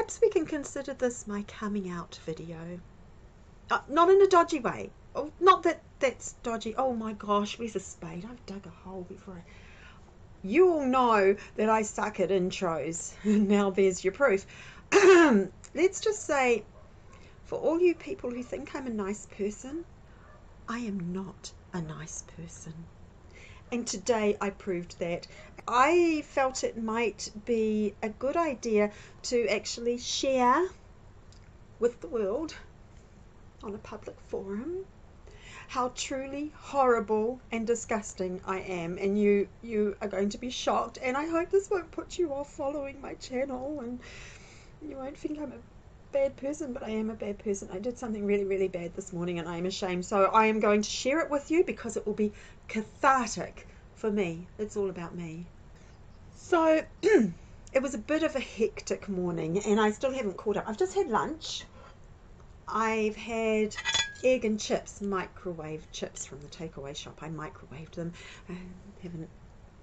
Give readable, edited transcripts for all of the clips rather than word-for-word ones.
perhaps we can consider this my coming out video. Not in a dodgy way. Oh, not that that's dodgy. Oh my gosh, where's a spade? I've dug a hole before. You all know that I suck at intros. Now there's your proof. Let's just say, for all you people who think I'm a nice person, I am not a nice person. And today I proved that. I felt it might be a good idea to actually share with the world on a public forum how truly horrible and disgusting I am, and you are going to be shocked, and I hope this won't put you off following my channel and you won't think I'm a bad person, but I am a bad person. I did something really, really bad this morning and I am ashamed, so I am going to share it with you because it will be cathartic for me. It's all about me. So it was a bit of a hectic morning and I still haven't caught up. I've just had lunch. I've had egg and chips, microwave chips from the takeaway shop. I microwaved them. I haven't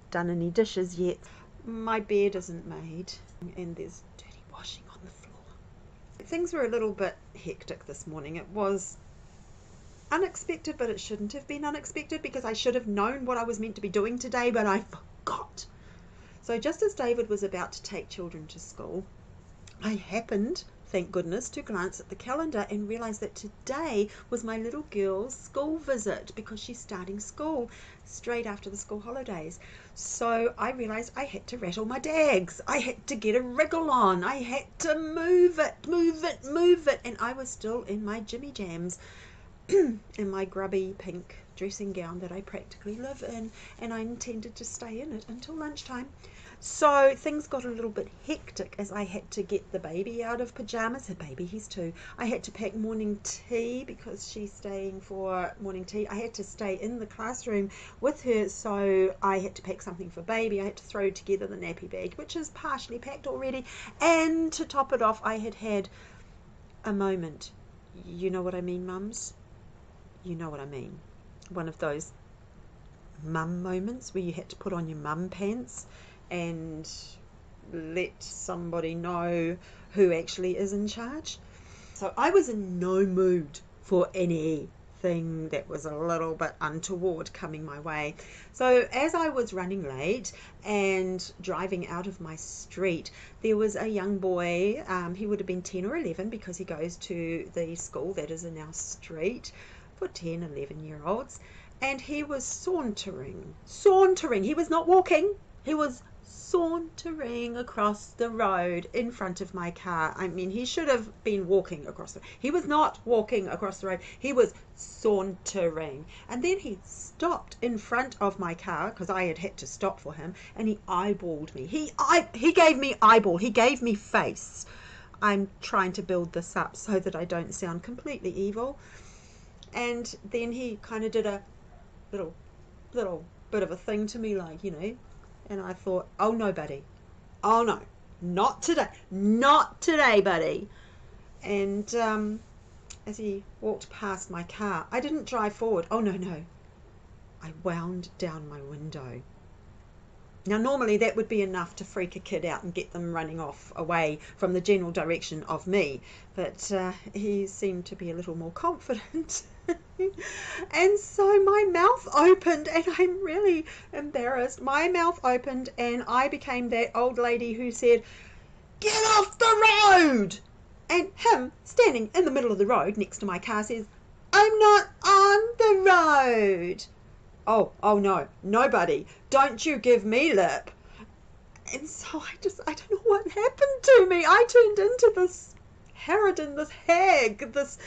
done any dishes yet. My bed isn't made and there's dirty washing on the floor. Things were a little bit hectic this morning. It was unexpected, but it shouldn't have been unexpected because I should have known what I was meant to be doing today, but I forgot. So just as David was about to take children to school, I happened, thank goodness, to glance at the calendar and realize that today was my little girl's school visit because she's starting school straight after the school holidays. So I realized I had to rattle my dags. I had to get a wriggle on. I had to move it. And I was still in my jimmy jams in my grubby pink dressing gown that I practically live in, and I intended to stay in it until lunchtime. So things got a little bit hectic as I had to get the baby out of pajamas. Her baby, he's 2. I had to pack morning tea because she's staying for morning tea. I had to stay in the classroom with her, so I had to pack something for baby. I had to throw together the nappy bag, which is partially packed already. And to top it off, I had a moment. You know what I mean, mums? You know what I mean. One of those mum moments where you had to put on your mum pants and let somebody know who actually is in charge. So I was in no mood for anything that was a little bit untoward coming my way. So as I was running late and driving out of my street, there was a young boy, he would have been 10 or 11 because he goes to the school that is in our street for 10, 11-year-olds, and he was sauntering. He was not walking, he was sauntering across the road in front of my car. I mean, he should have been walking across the road. He was not walking across the road, he was sauntering. And then he stopped in front of my car because I had to stop for him, and he eyeballed me. He gave me eyeball, he gave me face. I'm trying to build this up so that I don't sound completely evil. And then he kind of did a little bit of a thing to me, like, you know, and I thought, oh no, buddy, oh no, not today, buddy. And as he walked past my car, I didn't drive forward. Oh no, I wound down my window. Now normally that would be enough to freak a kid out and get them running off away from the general direction of me, but he seemed to be a little more confident. And so my mouth opened, and I'm really embarrassed. My mouth opened and I became that old lady who said, "Get off the road!" And him, standing in the middle of the road next to my car, says, "I'm not on the road." Oh no, nobody, don't you give me lip. And so I don't know what happened to me. I turned into this harridan, this hag, this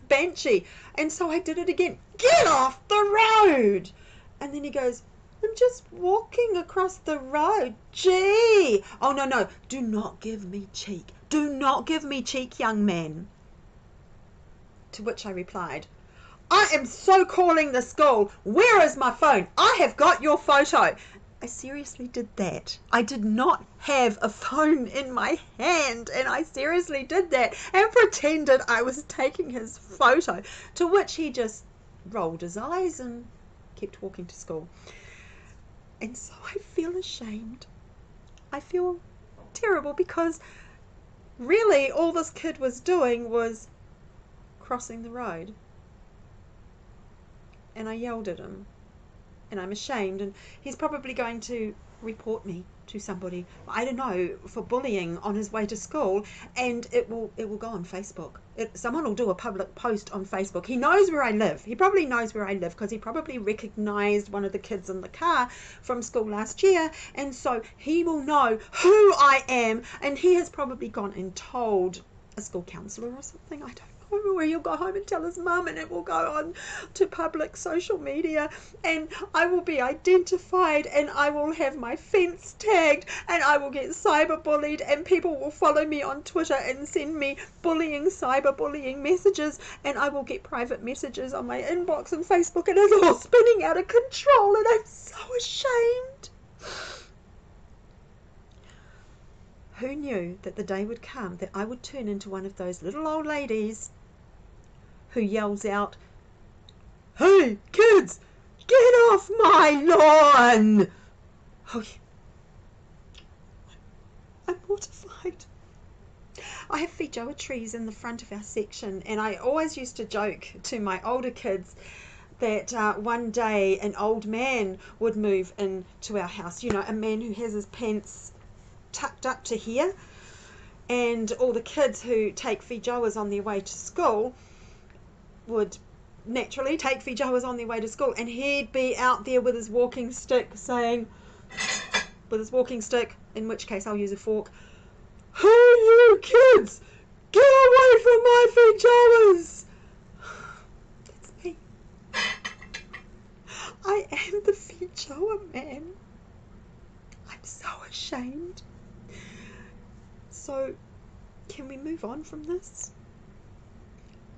banshee. And so I did it again. Get off the road! And then he goes, "I'm just walking across the road. Gee!" Oh no, do not give me cheek. Do not give me cheek, young man. To which I replied, "I am so calling the school. Where is my phone? I have got your photo." I seriously did that. I did not have a phone in my hand, and I seriously did that and pretended I was taking his photo, to which he just rolled his eyes and kept walking to school. And so I feel ashamed. I feel terrible because really all this kid was doing was crossing the road. And I yelled at him, and I'm ashamed, and he's probably going to report me to somebody, I don't know, for bullying on his way to school, and it will go on Facebook. Someone will do a public post on Facebook. He knows where I live. He probably knows where I live because he probably recognized one of the kids in the car from school last year, and so he will know who I am, and he has probably gone and told a school counselor or something. I don't know, where he'll go home and tell his mum, and it will go on to public social media, and I will be identified, and I will have my fence tagged, and I will get cyberbullied, and people will follow me on Twitter and send me cyberbullying messages, and I will get private messages on my inbox and Facebook, and it's all spinning out of control, and I'm so ashamed. Who knew that the day would come that I would turn into one of those little old ladies who yells out, "Hey, kids, get off my lawn!" Oh, I'm mortified. I have feijoa trees in the front of our section, and I always used to joke to my older kids that one day an old man would move into our house, you know, a man who has his pants tucked up to here, and all the kids who take feijoas on their way to school would naturally take feijoas on their way to school, and he'd be out there with his walking stick saying, in which case I'll use a fork, "Hey you kids, get away from my feijoas!" That's me. I am the feijoa man. I'm so ashamed. So, can we move on from this?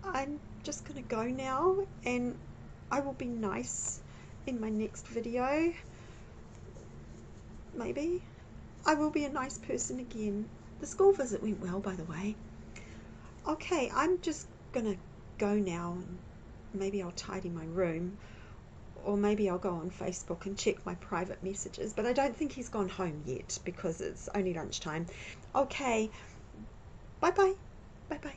I'm just going to go now, and I will be nice in my next video. Maybe. I will be a nice person again. The school visit went well, by the way. Okay, I'm just going to go now, and maybe I'll tidy my room, or maybe I'll go on Facebook and check my private messages, but I don't think he's gone home yet because it's only lunchtime. Okay, bye-bye. Bye-bye.